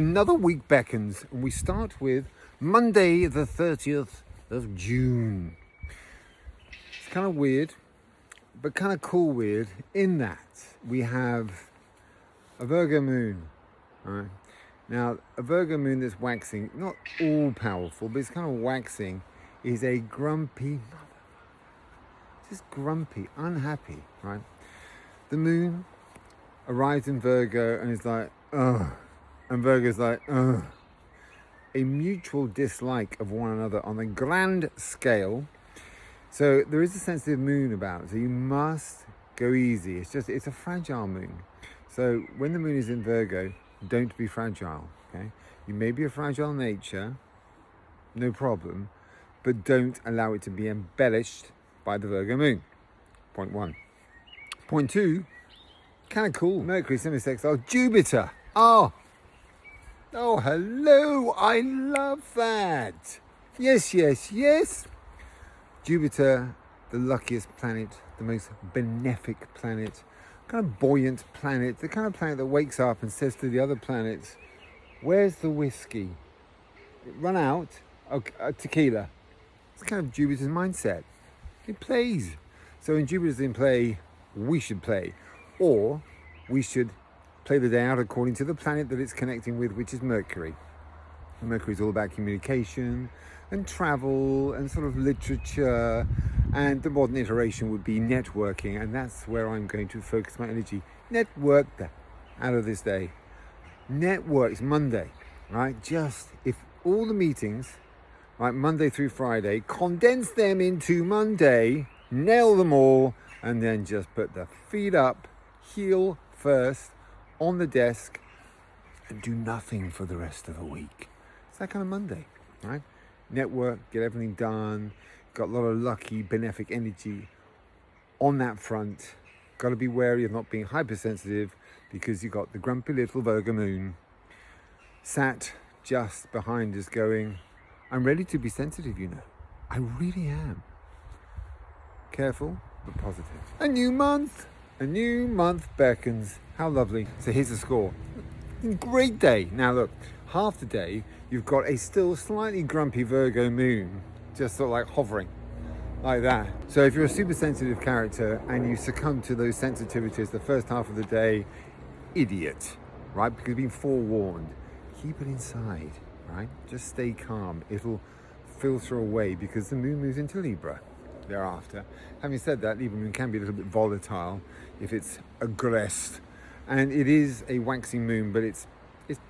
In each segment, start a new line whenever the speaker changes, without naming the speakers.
Another week beckons, and we start with Monday the 30th of June. It's kind of weird, but kind of cool weird in that we have a Virgo moon. All right. Now, a Virgo moon that's waxing, not all powerful, but it's kind of waxing, is a grumpy mother. Just grumpy, unhappy, right? The moon arrives in Virgo and is like, ugh. And Virgo's like, ugh. A mutual dislike of one another on a grand scale. So there is a sensitive moon about, so you must go easy. It's a fragile moon. So when the moon is in Virgo, don't be fragile, okay? You may be a fragile nature, no problem, but don't allow it to be embellished by the Virgo moon. Point one. Point two, kind of cool. Mercury semi-sextile Jupiter. Oh, hello. I love that. Yes. Jupiter, the luckiest planet, the most benefic planet, kind of buoyant planet, the kind of planet that wakes up and says to the other planets, where's the whiskey? Run out. Okay, tequila. It's kind of Jupiter's mindset. It plays. So when Jupiter's in play, we should play. Or we should play the day out according to the planet that it's connecting with, which is Mercury. And Mercury is all about communication and travel and sort of literature, and the modern iteration would be networking, and that's where I'm going to focus my energy. Network out of this day. Networks Monday, right? Just if all the meetings, right, Monday through Friday, condense them into Monday, nail them all, and then just put the feet up, heel first, on the desk, and do nothing for the rest of the week. It's that kind of Monday, right? Network, get everything done, got a lot of lucky, benefic energy on that front. Got to be wary of not being hypersensitive because you got the grumpy little Virgo moon sat just behind us going, I'm ready to be sensitive, you know. I really am. Careful, but positive. A new month beckons. How lovely. So here's the score. Great day. Now look, half the day you've got a still slightly grumpy Virgo moon, just sort of like hovering like that. So if you're a super sensitive character and you succumb to those sensitivities the first half of the day, idiot, right? Because you've been forewarned. Keep it inside, right? Just stay calm. It'll filter away because the moon moves into Libra thereafter. Having said that, Libra moon can be a little bit volatile if it's aggressed. And it is a waxing moon, but it's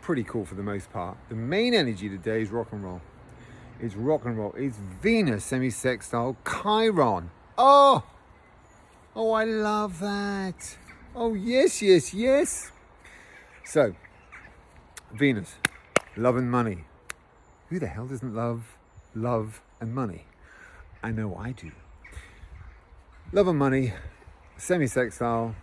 pretty cool for the most part. The main energy today is rock and roll. It's rock and roll. It's Venus semi-sextile Chiron. Oh, I love that. Oh, yes. So, Venus, love and money. Who the hell doesn't love and money? I know I do. Love and money, semi-sextile,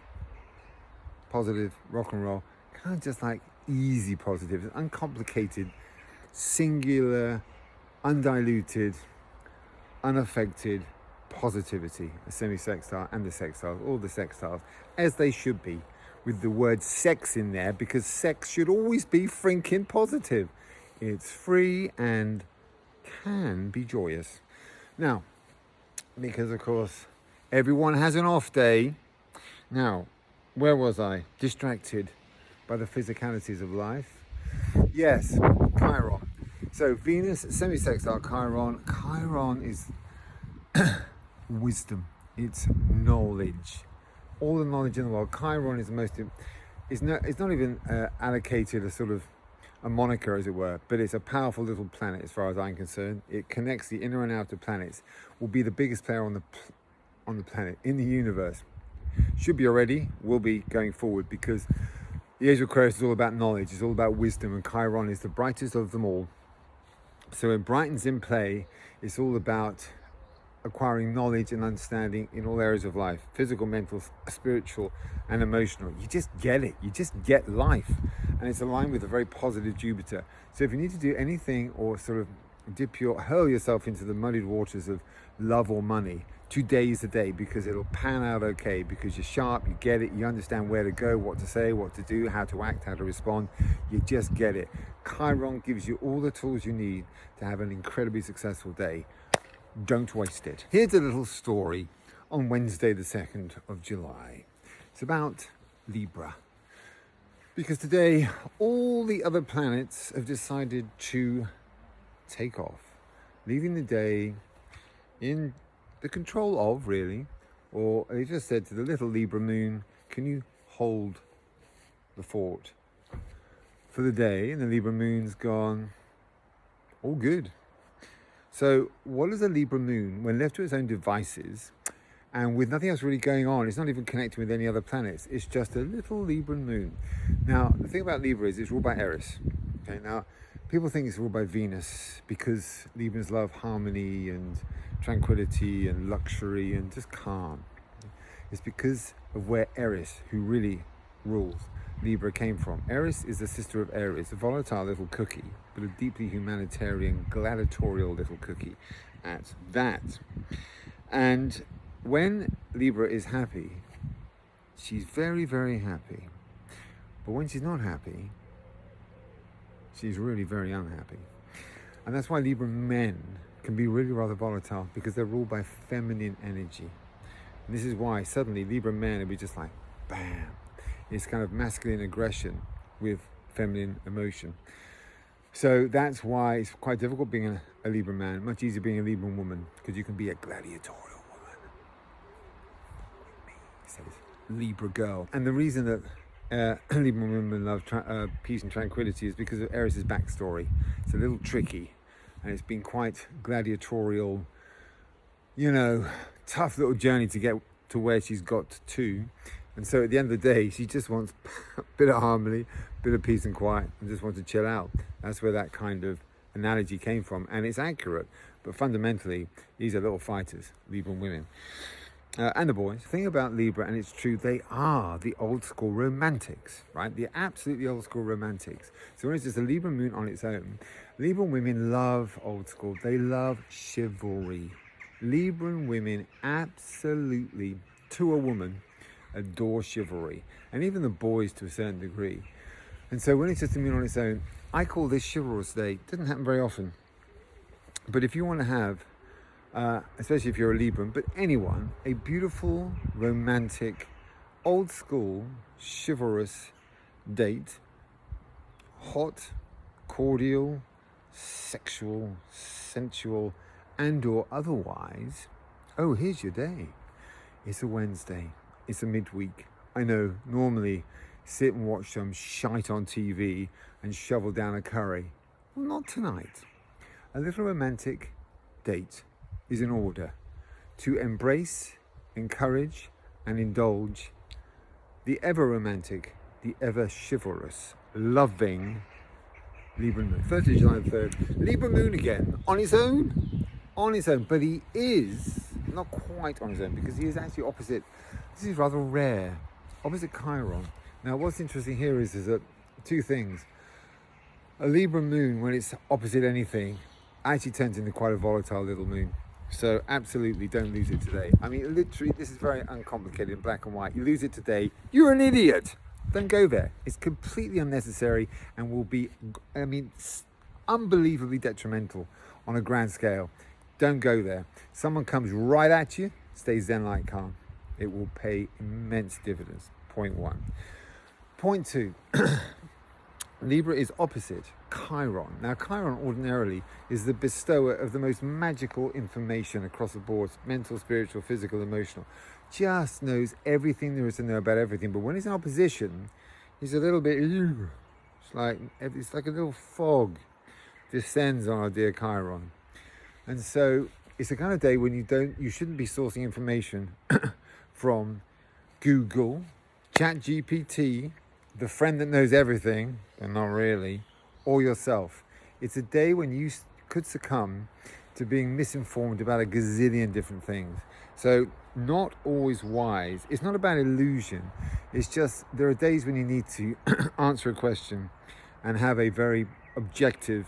positive, rock and roll, kind of just like easy positive, uncomplicated, singular, undiluted, unaffected positivity, a semi-sextile and the sextiles, all the sextiles, as they should be, with the word sex in there, because sex should always be freaking positive. It's free and can be joyous. Now, because of course, everyone has an off day. Now, where was I? Distracted by the physicalities of life. Yes, Chiron. So Venus, semi-sextile Chiron. Chiron is wisdom. It's knowledge. All the knowledge in the world. Chiron is the most. It's not even allocated a sort of a moniker, as it were, but it's a powerful little planet as far as I'm concerned. It connects the inner and outer planets. Will be the biggest player on the planet, in the universe. Should be already, will be going forward, because the age of Aquarius is all about knowledge, it's all about wisdom, and Chiron is the brightest of them all. So when Brighton's in play, it's all about acquiring knowledge and understanding in all areas of life, physical, mental, spiritual, and emotional. You just get it. You just get life. And it's aligned with a very positive Jupiter. So if you need to do anything or sort of hurl yourself into the muddied waters of love or money. Today is the day, because it'll pan out okay, because you're sharp, you get it, you understand where to go, what to say, what to do, how to act, how to respond. You just get it. Chiron gives you all the tools you need to have an incredibly successful day. Don't waste it. Here's a little story on Wednesday the 2nd of July. It's about Libra. Because today, all the other planets have decided to take off, leaving the day in the control of, really, or they just said to the little Libra moon, can you hold the fort for the day? And the Libra moon's gone, all good. So what is a Libra moon when left to its own devices and with nothing else really going on? It's not even connecting with any other planets. It's just a little Libra moon. Now, the thing about Libra is it's ruled by Eris. Okay, now people think it's ruled by Venus because Librans love harmony and tranquility and luxury and just calm. It's because of where Eris, who really rules Libra, came from. Eris is the sister of Aries, a volatile little cookie, but a deeply humanitarian, gladiatorial little cookie at that. And when Libra is happy, she's very, very happy. But when she's not happy, she's really very unhappy. And that's why Libra men can be really rather volatile, because they're ruled by feminine energy. And this is why suddenly Libra men will be just like, bam. It's kind of masculine aggression with feminine emotion. So that's why it's quite difficult being a Libra man, much easier being a Libra woman, because you can be a gladiatorial woman. So it's Libra girl. And the reason that Libra women love peace and tranquility is because of Eris's backstory. It's a little tricky, and it's been quite gladiatorial, tough little journey to get to where she's got to. And so at the end of the day, she just wants a bit of harmony, a bit of peace and quiet, and just wants to chill out. That's where that kind of analogy came from. And it's accurate, but fundamentally, these are little fighters, Libra women. And the boys. The thing about Libra, and it's true, they are the old school romantics, right? The absolutely old school romantics. So when it's just a Libra moon on its own, Libra women love old school. They love chivalry. Libran women absolutely, to a woman, adore chivalry, and even the boys to a certain degree. And so when it's just a moon on its own, I call this chivalrous day. It doesn't happen very often, but if you want to have, especially if you're a Libran, but anyone, a beautiful, romantic, old school, chivalrous date, hot, cordial, sexual, sensual, and or otherwise, oh, here's your day. It's a Wednesday. It's a midweek. I know, normally sit and watch some shite on TV and shovel down a curry. Well, not tonight. A little romantic date is in order to embrace, encourage, and indulge the ever romantic, the ever chivalrous, loving Libra moon. 1st of July, 3rd. Libra moon again, on its own, but he is not quite on his own, because he is actually opposite. This is rather rare, opposite Chiron. Now what's interesting here is that two things. A Libra moon, when it's opposite anything, actually turns into quite a volatile little moon. So absolutely don't lose it today. I mean, literally, this is very uncomplicated in black and white. You lose it today, you're an idiot. Don't go there. It's completely unnecessary and will be, unbelievably detrimental on a grand scale. Don't go there. Someone comes right at you, stay zen like calm. It will pay immense dividends. Point 1. Point 2. Libra is opposite Chiron. Now, Chiron ordinarily is the bestower of the most magical information across the board, mental, spiritual, physical, emotional. Just knows everything there is to know about everything. But when he's in opposition, he's a little bit, it's like a little fog descends on our dear Chiron. And so it's the kind of day when you shouldn't be sourcing information from Google, ChatGPT, the friend that knows everything, but not really, or yourself. It's a day when you could succumb to being misinformed about a gazillion different things. So not always wise. It's not about illusion. It's just there are days when you need to answer a question and have a very objective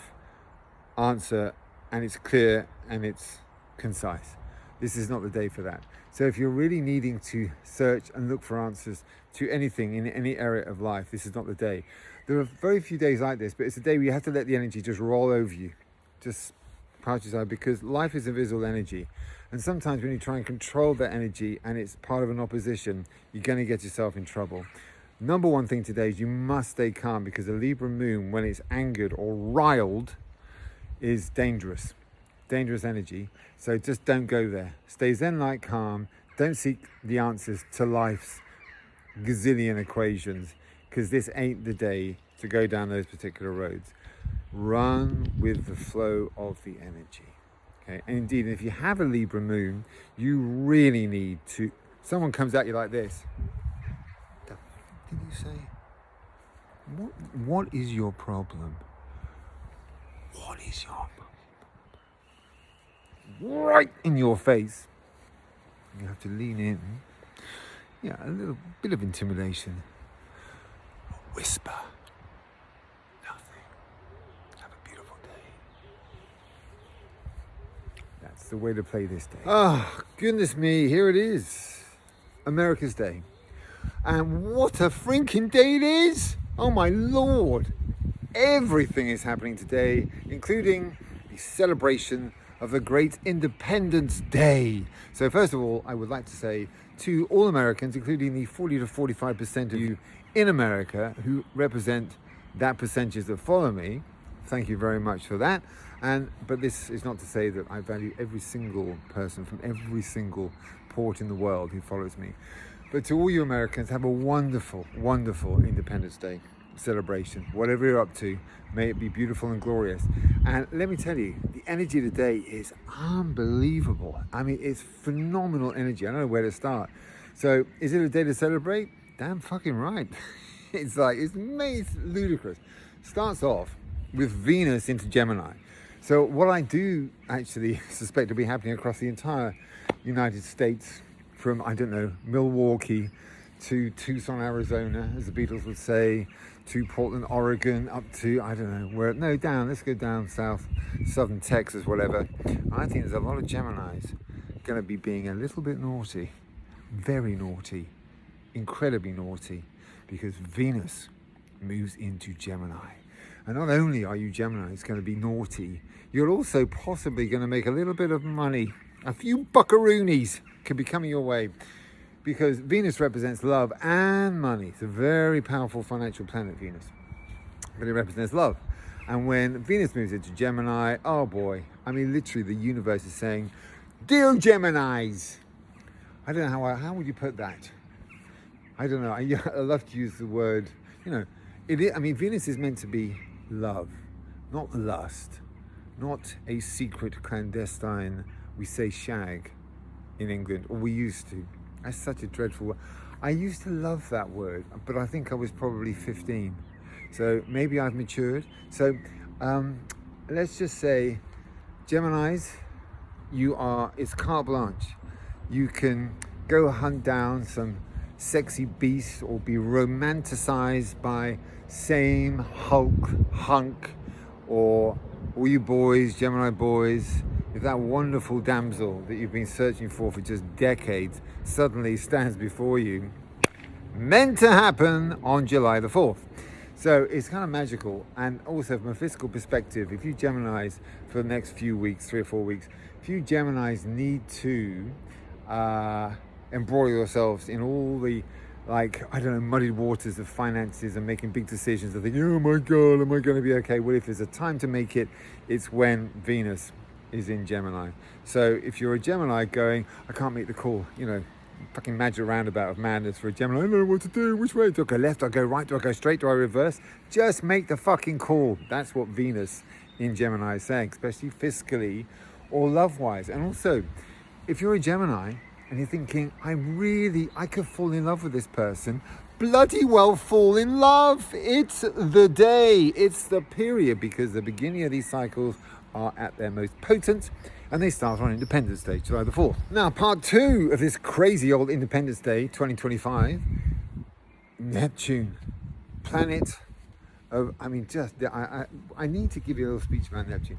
answer and it's clear and it's concise. This is not the day for that. So if you're really needing to search and look for answers to anything in any area of life, this is not the day. There are very few days like this, but it's a day where you have to let the energy just roll over you, just pass you aside, because life is invisible energy. And sometimes when you try and control that energy and it's part of an opposition, you're going to get yourself in trouble. Number one thing today is you must stay calm, because the Libra moon, when it's angered or riled, is dangerous energy. So just don't go there. Stay zen-like calm. Don't seek the answers to life's gazillion equations, because this ain't the day to go down those particular roads. Run with the flow of the energy. Okay, and indeed, if you have a Libra moon, you really need to, someone comes at you like this. What did you say? What is your problem? What is your problem? Right in your face. You have to lean in. Yeah, a little bit of intimidation. A whisper. Nothing. Have a beautiful day. That's the way to play this day. Oh, goodness me, here it is. America's Day. And what a freaking day it is! Oh my Lord! Everything is happening today, including the celebration of the great Independence Day. So first of all, I would like to say to all Americans, including the 40 to 45% of you in America who represent that percentage that follow me, thank you very much for that. But this is not to say that I value every single person from every single port in the world who follows me. But to all you Americans, have a wonderful, wonderful Independence Day celebration. Whatever you're up to, may it be beautiful and glorious. And let me tell you, the energy of the day is unbelievable. I mean, it's phenomenal energy. I don't know where to start. So, is it a day to celebrate? Damn fucking right. It's ludicrous. Starts off with Venus into Gemini. So what I do actually suspect to be happening across the entire United States, from, I don't know, Milwaukee to Tucson, Arizona, as the Beatles would say, to Portland, Oregon, up to, I don't know, let's go down south, southern Texas, whatever. I think there's a lot of Geminis going to be being a little bit naughty, very naughty, incredibly naughty, because Venus moves into Gemini. And not only are you Geminis going to be naughty, you're also possibly going to make a little bit of money. A few buckaroonies could be coming your way, because Venus represents love and money. It's a very powerful financial planet, Venus, but it represents love. And when Venus moves into Gemini, oh boy, I mean, literally the universe is saying, dear Geminis. I don't know how would you put that? I don't know. I love to use the word, Venus is meant to be love, not lust, not a secret clandestine, we say shag in England, or we used to. That's such a dreadful word. I used to love that word, but I think I was probably 15. So maybe I've matured. So let's just say, Geminis, it's carte blanche. You can go hunt down some sexy beast or be romanticized by same hunk, or all you boys, Gemini boys, if that wonderful damsel that you've been searching for just decades suddenly stands before you, meant to happen on July the 4th. So it's kind of magical. And also from a physical perspective, if you Geminis for the next few weeks, 3 or 4 weeks, if you Geminis need to embroil yourselves in all the, muddied waters of finances and making big decisions and thinking, oh my God, am I going to be okay? Well, if there's a time to make it, it's when Venus is in Gemini. So if you're a Gemini going, I can't make the call, fucking magic roundabout of madness for a Gemini, I don't know what to do, which way? Do I go left, do I go right, do I go straight, do I reverse? Just make the fucking call. That's what Venus in Gemini is saying, especially fiscally or love-wise. And also, if you're a Gemini and you're thinking, I could fall in love with this person, bloody well fall in love. It's the day, it's the period, because the beginning of these cycles are at their most potent, and they start on Independence Day, July the 4th. Now, part 2 of this crazy old Independence Day, 2025, Neptune, planet of, I need to give you a little speech about Neptune.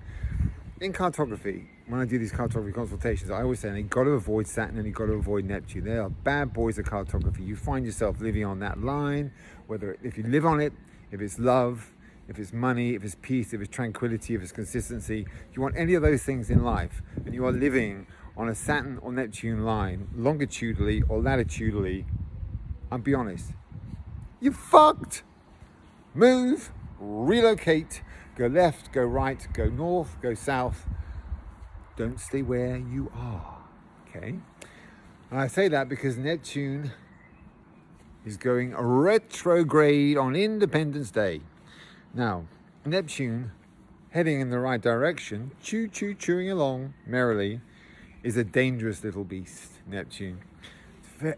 In cartography, when I do these cartography consultations, I always say you've got to avoid Saturn and you've got to avoid Neptune. They are bad boys of cartography. You find yourself living on that line, whether if you live on it, if it's love, if it's money, if it's peace, if it's tranquility, if it's consistency. If you want any of those things in life, and you are living on a Saturn or Neptune line, longitudinally or latitudinally, I'll be honest, you're fucked. Move, relocate, go left, go right, go north, go south. Don't stay where you are, okay? And I say that because Neptune is going retrograde on Independence Day. Now, Neptune, heading in the right direction, chewing along merrily, is a dangerous little beast, Neptune.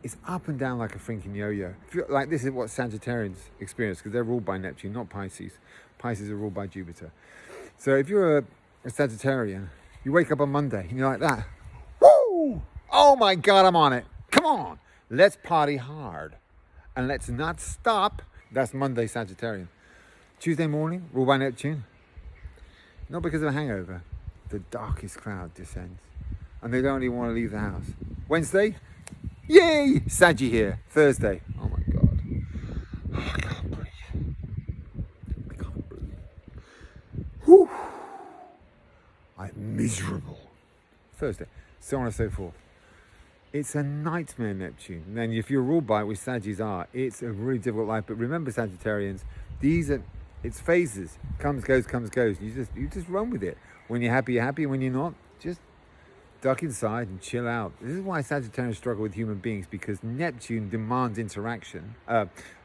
It's up and down like a freaking yo-yo. Like, this is what Sagittarians experience, because they're ruled by Neptune, not Pisces. Pisces are ruled by Jupiter. So if you're a Sagittarian, you wake up on Monday and you're like that. Woo! Oh my God, I'm on it. Come on, let's party hard. And let's not stop. That's Monday Sagittarian. Tuesday morning, ruled by Neptune. Not because of a hangover. The darkest cloud descends. And they don't even want to leave the house. Wednesday, yay! Saggy here. Thursday, oh my God. I can't breathe. I can't breathe. Whew. I'm miserable. Thursday, so on and so forth. It's a nightmare, Neptune. And then if you're ruled by it, which Sagittarians are, it's a really difficult life. But remember, Sagittarians, it's phases. Comes, goes, comes, goes. You just run with it. When you're happy, you're happy. When you're not, just duck inside and chill out. This is why Sagittarians struggle with human beings, because Neptune demands interaction.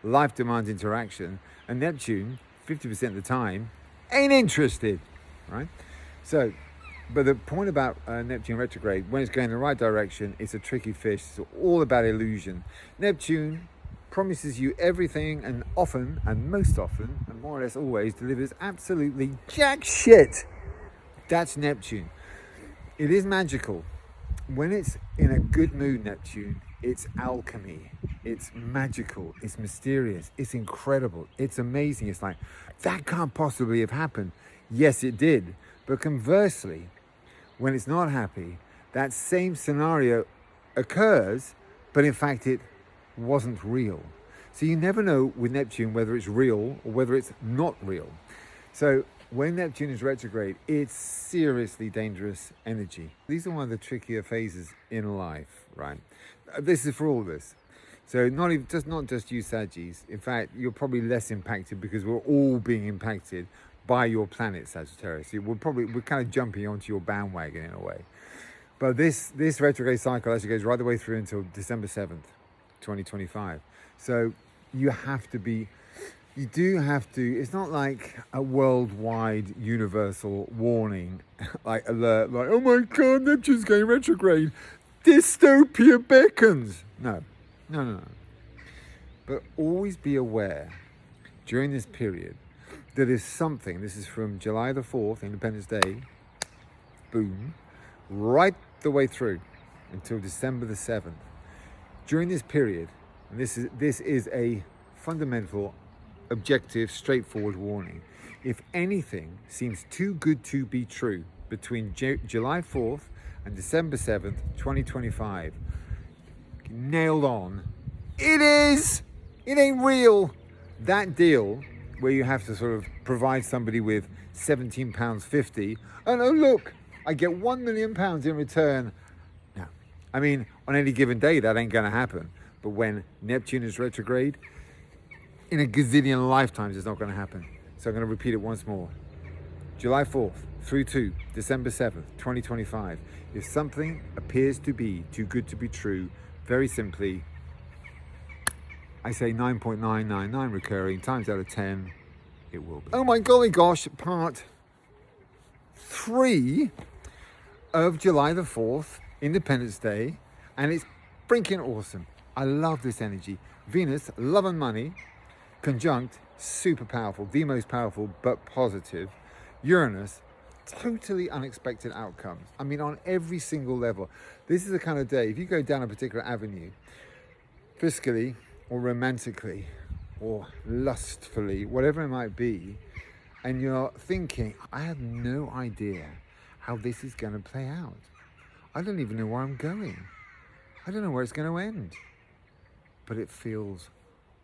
Life demands interaction. And Neptune, 50% of the time, ain't interested, right? So, but the point about Neptune retrograde, when it's going in the right direction, it's a tricky fish. It's all about illusion. Neptune promises you everything, and often, and most often, and more or less always, delivers absolutely jack shit. That's Neptune. It is magical. When it's in a good mood, Neptune, it's alchemy. It's magical. It's mysterious. It's incredible. It's amazing. It's like, that can't possibly have happened. Yes, it did. But conversely, when it's not happy, that same scenario occurs, but in fact it wasn't real. So you never know with Neptune whether it's real or whether it's not real. So when Neptune is retrograde, it's seriously dangerous energy. These are one of the trickier phases in life, right? This is for all of us. So not just you Sagittarians. In fact, you're probably less impacted because we're all being impacted by your planet, Sagittarius. We're kind of jumping onto your bandwagon in a way. But this retrograde cycle actually goes right the way through until December 7th, 2025. So you do have to, it's not like a worldwide universal warning, like alert, like, oh my God, Neptune's going retrograde. Dystopia beckons. No. But always be aware during this period that is something, this is from July the 4th, Independence Day, boom, right the way through until December the 7th. During this period, and this is a fundamental, objective, straightforward warning. If anything seems too good to be true between July 4th and December 7th, 2025, nailed on, it is! It ain't real! That deal where you have to sort of provide somebody with £17.50, and oh look, I get £1 million in return. No, I mean, on any given day that ain't gonna happen. But when Neptune is retrograde, in a gazillion lifetimes it's not gonna happen. So I'm gonna repeat it once more. July 4th through to December 7th, 2025. If something appears to be too good to be true, very simply, I say 9.999 recurring, times out of 10, it will be. Oh my golly gosh, part 3 of July the 4th, Independence Day, and it's freaking awesome. I love this energy. Venus, love and money, conjunct, super powerful, the most powerful but positive. Uranus, totally unexpected outcomes. I mean, on every single level. This is the kind of day, if you go down a particular avenue, fiscally, or romantically, or lustfully, whatever it might be, and you're thinking, I have no idea how this is going to play out. I don't even know where I'm going. I don't know where it's going to end. But it feels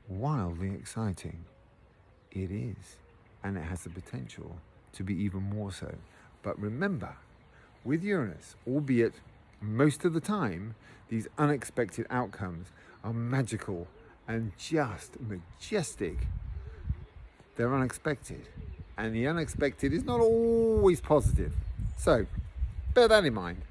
wildly exciting. It is. And it has the potential to be even more so. But remember, with Uranus, albeit most of the time, these unexpected outcomes are magical and just majestic. They're unexpected. And the unexpected is not always positive. So, bear that in mind.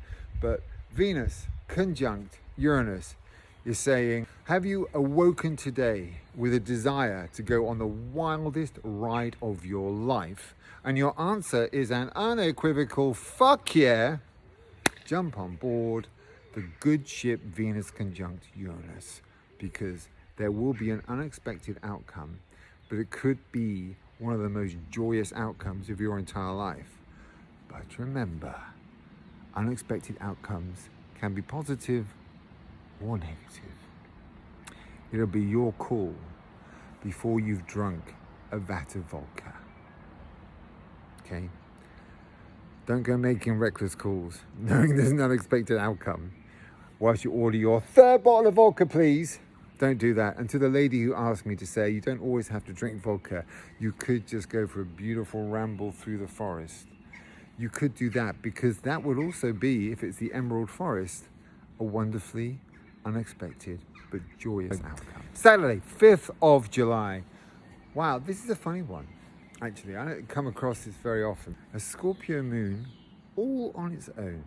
But Venus conjunct Uranus is saying, have you awoken today with a desire to go on the wildest ride of your life? And your answer is an unequivocal fuck yeah. Jump on board the good ship Venus conjunct Uranus, because there will be an unexpected outcome, but it could be one of the most joyous outcomes of your entire life. But remember, unexpected outcomes can be positive or negative. It'll be your call before you've drunk a vat of vodka. Okay? Don't go making reckless calls, knowing there's an unexpected outcome. Whilst you order your third bottle of vodka, please. Don't do that. And to the lady who asked me to say, you don't always have to drink vodka. You could just go for a beautiful ramble through the forest. You could do that, because that would also be, if it's the Emerald Forest, a wonderfully unexpected but joyous outcome. Saturday, 5th of July. Wow, this is a funny one. Actually, I don't come across this very often. A Scorpio moon all on its own.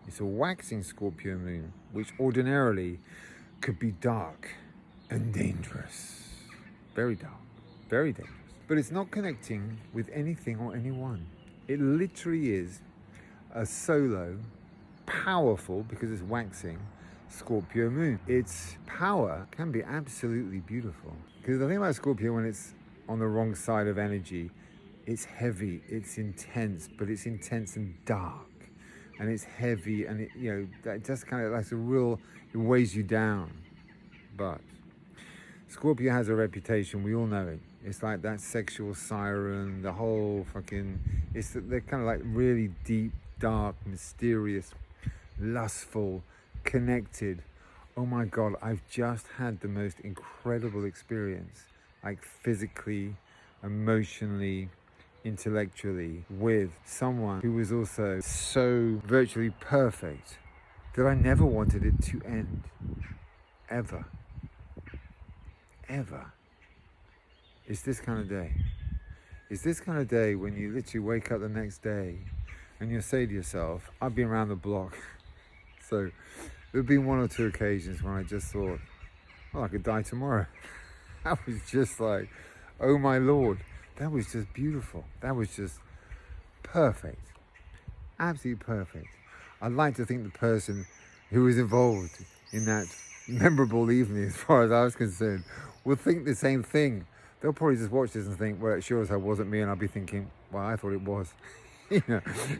It's a waxing Scorpio moon, which ordinarily could be dark and dangerous. Very dark, very dangerous. But it's not connecting with anything or anyone. It literally is a solo, powerful, because it's waxing, Scorpio moon. Its power can be absolutely beautiful. Because the thing about Scorpio, when it's on the wrong side of energy, it's heavy, it's intense, but it's intense and dark. And it's heavy, and that just kind of like it weighs you down. But Scorpio has a reputation, we all know it. It's like that sexual siren, the whole fucking, they're kind of like really deep, dark, mysterious, lustful, connected. Oh my God, I've just had the most incredible experience, like physically, emotionally, intellectually, with someone who was also so virtually perfect that I never wanted it to end. Ever. Ever. It's this kind of day. It's this kind of day when you literally wake up the next day and you say to yourself, I've been around the block. So there have been one or two occasions when I just thought, oh, I could die tomorrow. That was just like, oh my Lord. That was just beautiful. That was just perfect. Absolutely perfect. I'd like to think the person who was involved in that memorable evening, as far as I was concerned, would think the same thing. They'll probably just watch this and think, well, it sure as hell wasn't me. And I'll be thinking, well, I thought it was.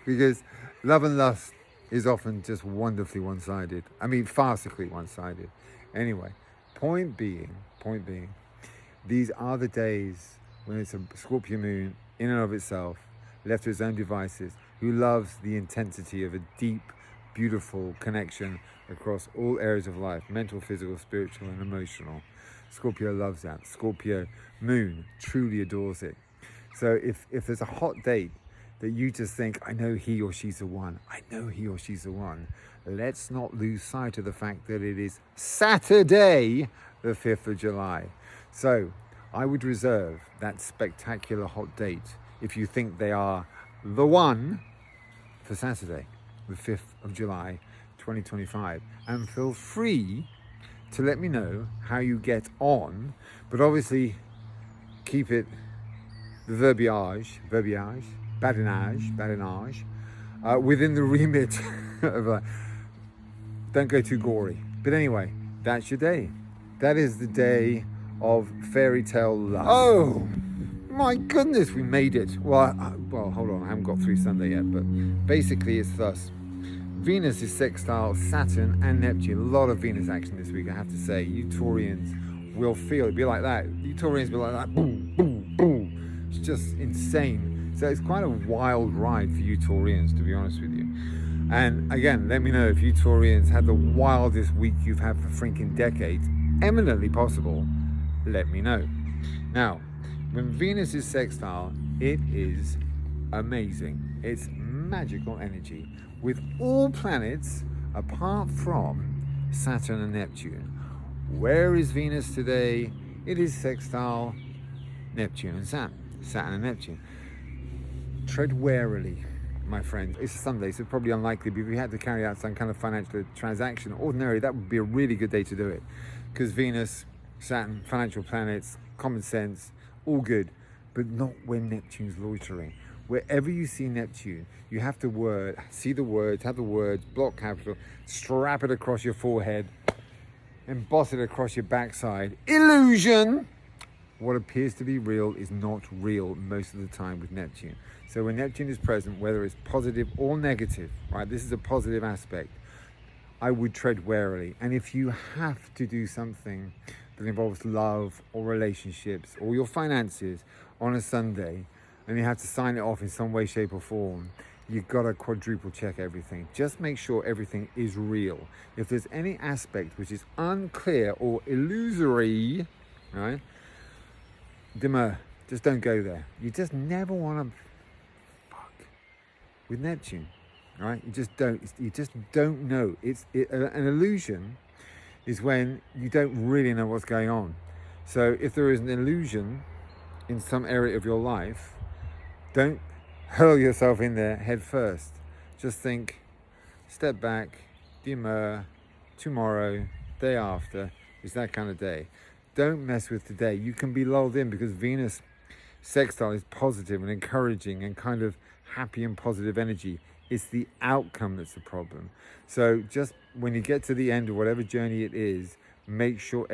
Because love and lust is often just wonderfully one-sided. I mean, farcically one-sided. Anyway, point being, these are the days when it's a Scorpio moon in and of itself, left to its own devices, who loves the intensity of a deep, beautiful connection across all areas of life, mental, physical, spiritual, and emotional. Scorpio loves that. Scorpio moon truly adores it. So if there's a hot date that you just think, I know he or she's the one, let's not lose sight of the fact that it is Saturday, the 5th of July. So I would reserve that spectacular hot date, if you think they are the one, for Saturday, the 5th of July, 2025. And feel free to let me know how you get on, but obviously keep it the badinage, within the remit of don't go too gory. But anyway, that's your day. That is the day of fairy tale love. Oh my goodness, we made it. Well, hold on, I haven't got through Sunday yet, but basically it's thus. Venus is sextile Saturn and Neptune. A lot of Venus action this week, I have to say. You Taurians will feel it. Be like that. You Taurians be like that. Boom, boom, boom. It's just insane. So it's quite a wild ride for you Taurians, to be honest with you. And again, let me know if you Taurians had the wildest week you've had for freaking decades. Eminently possible. Let me know. Now, when Venus is sextile, it is amazing. It's magical energy with all planets apart from Saturn and Neptune. Where is Venus today? It is sextile Neptune and Saturn and Neptune. Tread warily, my friend. It's a Sunday, so it's probably unlikely, but if you had to carry out some kind of financial transaction, ordinarily that would be a really good day to do it, because Venus, Saturn, financial planets, common sense, all good, but not when Neptune's loitering. Wherever you see Neptune, you have to see the words, have the words, block capital, strap it across your forehead, emboss it across your backside. Illusion! What appears to be real is not real most of the time with Neptune. So when Neptune is present, whether it's positive or negative, right, this is a positive aspect, I would tread warily. And if you have to do something that involves love or relationships or your finances on a Sunday, and you have to sign it off in some way, shape or form, you've got to quadruple check everything. Just make sure everything is real. If there's any aspect which is unclear or illusory, right, demur, just don't go there. You just never want to fuck with Neptune, right? You just don't know. An illusion is when you don't really know what's going on. So if there is an illusion in some area of your life, don't hurl yourself in there head first. Just think, step back, demur, tomorrow, day after, is that kind of day. Don't mess with today. You can be lulled in because Venus sextile is positive and encouraging and kind of happy and positive energy. It's the outcome that's the problem. So just when you get to the end of whatever journey it is, make sure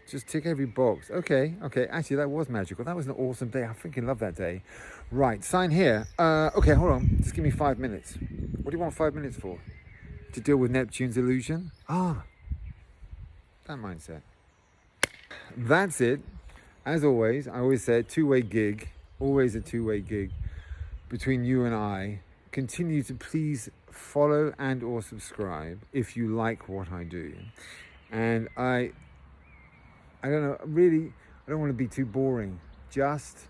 just tick every box. Okay, actually that was magical. That was an awesome day. I freaking love that day. Right, sign here. Okay, hold on. Just give me 5 minutes. What do you want 5 minutes for? To deal with Neptune's illusion? That mindset. That's it. As always, I always say two-way gig. Always a two-way gig between you and I. Continue to please follow and or subscribe if you like what I do. And I don't know, really, I don't want to be too boring. Just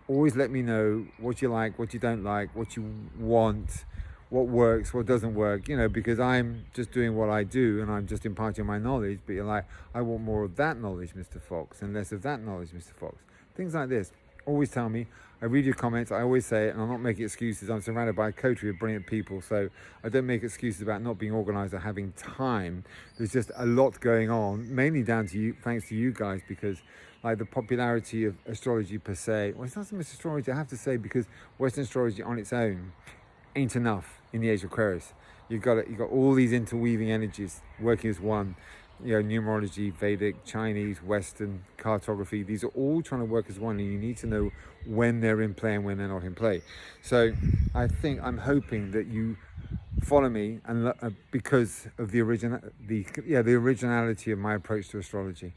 always let me know what you like, what you don't like, what you want, what works, what doesn't work, because I'm just doing what I do and I'm just imparting my knowledge, but you're like, I want more of that knowledge, Mr. Fox, and less of that knowledge, Mr. Fox. Things like this. Always tell me. I read your comments. I always say it, and I'm not making excuses. I'm surrounded by a coterie of brilliant people, so I don't make excuses about not being organized or having time. There's just a lot going on, mainly down to you, thanks to you guys, because like the popularity of astrology per se, well, it's not so much astrology, I have to say, because Western astrology on its own ain't enough in the age of Aquarius. You've got all these interweaving energies working as one. Numerology, Vedic, Chinese, Western, cartography, these are all trying to work as one, and you need to know when they're in play and when they're not in play. So I'm hoping that you follow me, and because of the originality of my approach to astrology.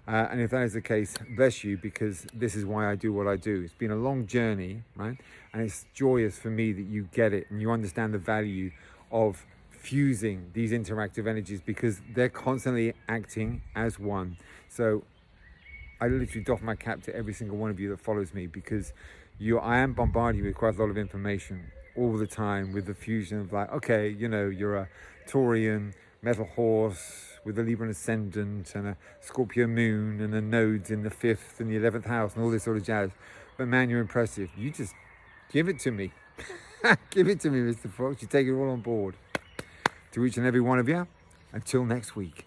And if that is the case, bless you, because this is why I do what I do. It's been a long journey, right? And it's joyous for me that you get it and you understand the value of fusing these interactive energies, because they're constantly acting as one. So I literally doff my cap to every single one of you that follows me, because I am bombarding you with quite a lot of information all the time, with the fusion of like, okay, you're a Taurian metal horse with a Libran ascendant and a Scorpio moon and the nodes in the 5th and the 11th house and all this sort of jazz. But man, you're impressive. You just give it to me. Give it to me, Mr. Fox. You take it all on board. To each and every one of you, until next week.